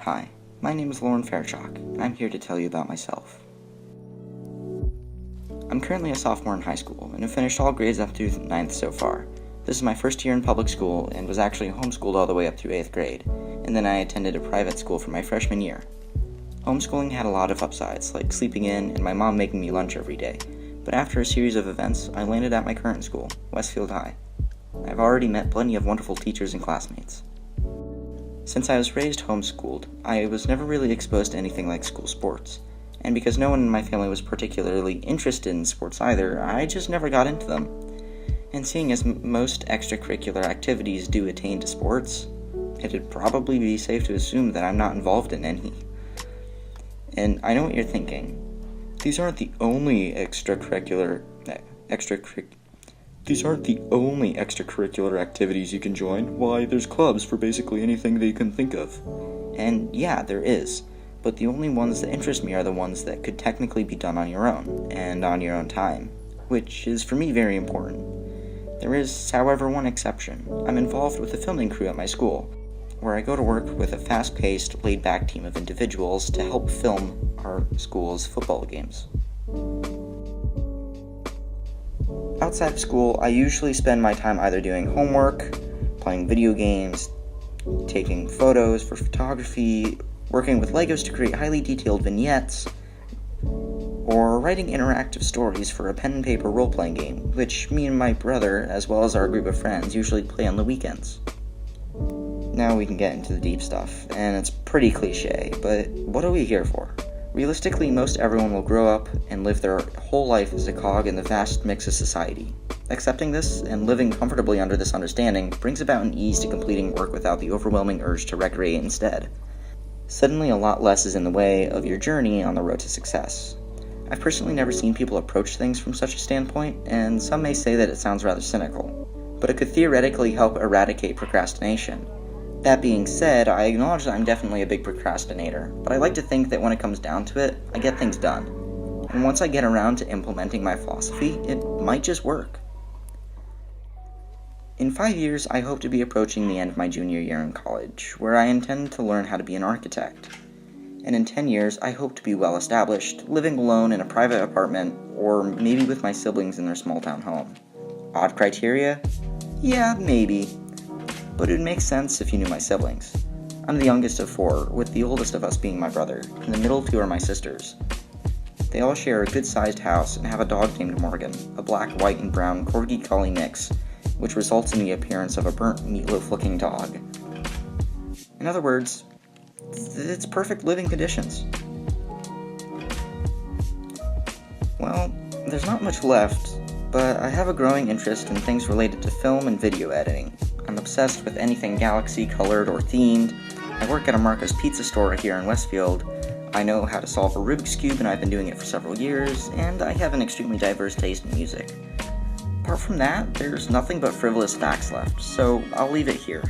Hi, my name is Fairchok. I'm here to tell you about myself. I'm currently a sophomore in high school and have finished all grades up through 9th so far. This is my first year in public school and was actually homeschooled all the way up through 8th grade, and then I attended a private school for my freshman year. Homeschooling had a lot of upsides, like sleeping in and my mom making me lunch every day, but after a series of events, I landed at my current school, Westfield High. I've already met plenty of wonderful teachers and classmates. Since I was raised homeschooled, I was never really exposed to anything like school sports, and because no one in my family was particularly interested in sports either, I just never got into them. And seeing as most extracurricular activities do attain to sports, it'd probably be safe to assume that I'm not involved in any. And I know what you're thinking. These aren't the only extracurricular activities you can join. Why, there's clubs for basically anything that you can think of. And yeah, there is. But the only ones that interest me are the ones that could technically be done on your own, and on your own time, which is for me very important. There is, however, one exception. I'm involved with the filming crew at my school, where I go to work with a fast-paced, laid-back team of individuals to help film our school's football games. Outside of school, I usually spend my time either doing homework, playing video games, taking photos for photography, working with Legos to create highly detailed vignettes, or writing interactive stories for a pen and paper role-playing game, which me and my brother, as well as our group of friends, usually play on the weekends. Now we can get into the deep stuff, and it's pretty cliche, but what are we here for? Realistically, most everyone will grow up and live their whole life as a cog in the vast mix of society. Accepting this and living comfortably under this understanding brings about an ease to completing work without the overwhelming urge to recreate instead. Suddenly, a lot less is in the way of your journey on the road to success. I've personally never seen people approach things from such a standpoint, and some may say that it sounds rather cynical, but it could theoretically help eradicate procrastination. That being said, I acknowledge that I'm definitely a big procrastinator, but I like to think that when it comes down to it, I get things done. And once I get around to implementing my philosophy, it might just work. In 5 years, I hope to be approaching the end of my junior year in college, where I intend to learn how to be an architect. And in 10 years, I hope to be well established, living alone in a private apartment, or maybe with my siblings in their small town home. Odd criteria? Yeah, maybe. But it would make sense if you knew my siblings. I'm the youngest of 4, with the oldest of us being my brother, and the middle 2 are my sisters. They all share a good-sized house and have a dog named Morgan, a black, white, and brown Corgi Collie mix, which results in the appearance of a burnt meatloaf-looking dog. In other words, it's perfect living conditions. Well, there's not much left, but I have a growing interest in things related to film and video editing. I'm obsessed with anything galaxy, colored, or themed. I work at a Marco's Pizza store here in Westfield. I know how to solve a Rubik's Cube, and I've been doing it for several years, and I have an extremely diverse taste in music. Apart from that, there's nothing but frivolous facts left, so I'll leave it here.